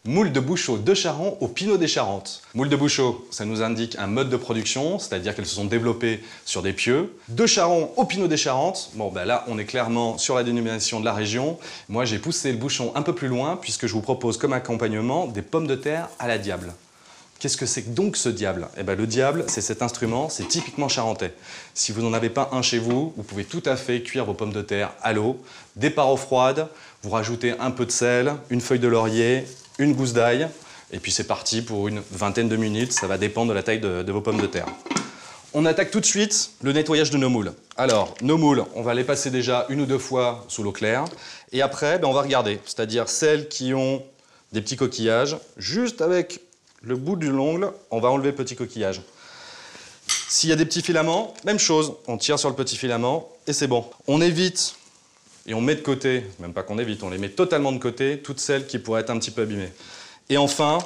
Moule de Bouchot de Charron au Pinot des Charentes. Moule de Bouchot, ça nous indique un mode de production, c'est-à-dire qu'elles se sont développées sur des pieux. De Charron au Pinot des Charentes, bon ben là on est clairement sur la dénomination de la région. Moi j'ai poussé le bouchon un peu plus loin puisque je vous propose comme accompagnement des pommes de terre à la diable. Qu'est-ce que c'est donc ce diable? Eh ben, le diable, c'est cet instrument, c'est typiquement charentais. Si vous n'en avez pas un chez vous, vous pouvez tout à fait cuire vos pommes de terre à l'eau, des parois froides, vous rajoutez un peu de sel, une feuille de laurier, une gousse d'ail, et puis c'est parti pour une vingtaine de minutes, ça va dépendre de la taille de vos pommes de terre. On attaque tout de suite le nettoyage de nos moules. Alors, nos moules, on va les passer déjà une ou deux fois sous l'eau claire, et après, on va regarder, c'est-à-dire celles qui ont des petits coquillages, juste avec le bout de l'ongle, on va enlever le petit coquillage. S'il y a des petits filaments, même chose, on tire sur le petit filament et c'est bon. On évite et on met de côté, même pas qu'on évite, on les met totalement de côté, toutes celles qui pourraient être un petit peu abîmées. Et enfin,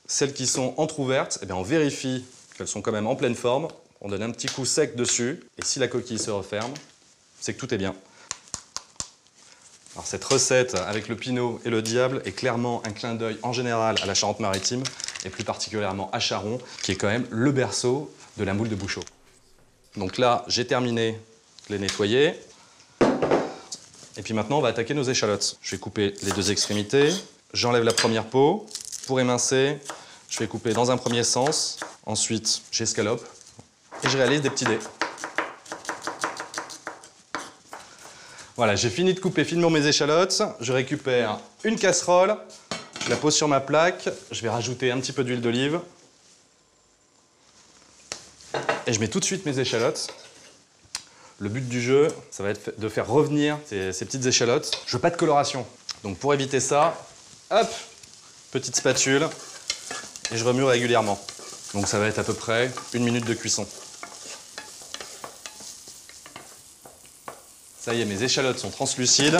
celles qui sont entrouvertes, eh bien, on vérifie qu'elles sont quand même en pleine forme, on donne un petit coup sec dessus et si la coquille se referme, c'est que tout est bien. Alors cette recette avec le Pinot et le diable est clairement un clin d'œil en général à la Charente-Maritime et plus particulièrement à Charron, qui est quand même le berceau de la moule de Bouchot. Donc là, j'ai terminé de les nettoyer. Et puis maintenant, on va attaquer nos échalotes. Je vais couper les deux extrémités, j'enlève la première peau. Pour émincer, je vais couper dans un premier sens, ensuite j'escalope et je réalise des petits dés. Voilà, j'ai fini de couper finement mes échalotes. Je récupère une casserole, je la pose sur ma plaque, je vais rajouter un petit peu d'huile d'olive. Et je mets tout de suite mes échalotes. Le but du jeu, ça va être de faire revenir ces petites échalotes. Je veux pas de coloration. Donc pour éviter ça, hop, petite spatule, et je remue régulièrement. Donc ça va être à peu près 1 minute de cuisson. Ça y est, mes échalotes sont translucides.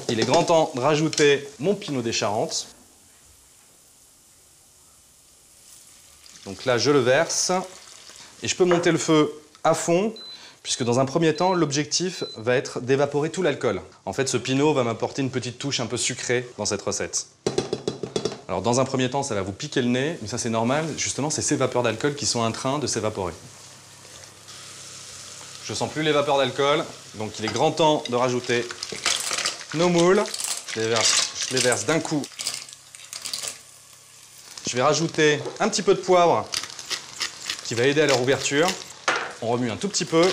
Il est grand temps de rajouter mon Pinot des Charentes. Donc là, je le verse. Et je peux monter le feu à fond, puisque dans un premier temps, l'objectif va être d'évaporer tout l'alcool. En fait, ce Pinot va m'apporter une petite touche un peu sucrée dans cette recette. Alors dans un premier temps, ça va vous piquer le nez, mais ça c'est normal. Justement, c'est ces vapeurs d'alcool qui sont en train de s'évaporer. Je sens plus les vapeurs d'alcool, donc il est grand temps de rajouter nos moules. Je les verse d'un coup. Je vais rajouter un petit peu de poivre qui va aider à leur ouverture. On remue un tout petit peu.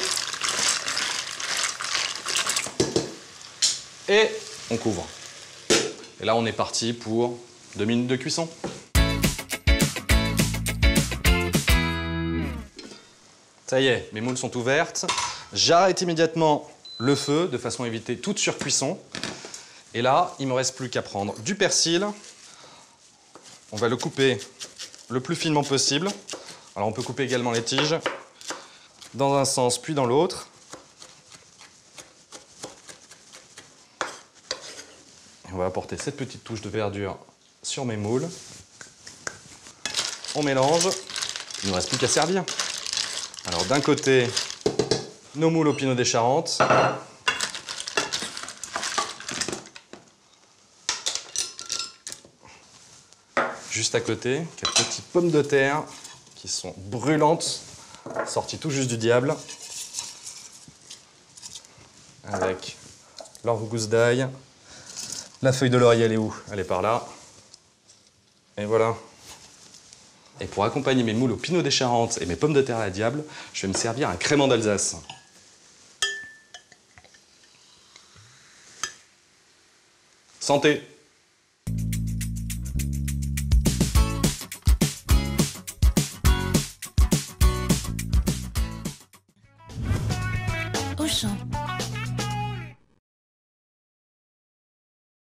Et on couvre. Et là, on est parti pour 2 minutes de cuisson. Ça y est, mes moules sont ouvertes. J'arrête immédiatement le feu de façon à éviter toute surcuisson. Et là, il ne me reste plus qu'à prendre du persil. On va le couper le plus finement possible. Alors on peut couper également les tiges dans un sens puis dans l'autre. On va apporter cette petite touche de verdure sur mes moules. On mélange. Il ne nous reste plus qu'à servir. Alors d'un côté, nos moules au Pinot des Charentes. Juste à côté, quelques petites pommes de terre qui sont brûlantes, sorties tout juste du diable. Avec leur gousse d'ail. La feuille de laurier, elle est où? Elle est par là. Et voilà. Et pour accompagner mes moules au Pinot des Charentes et mes pommes de terre à la diable, je vais me servir un crémant d'Alsace. Santé! Auchan.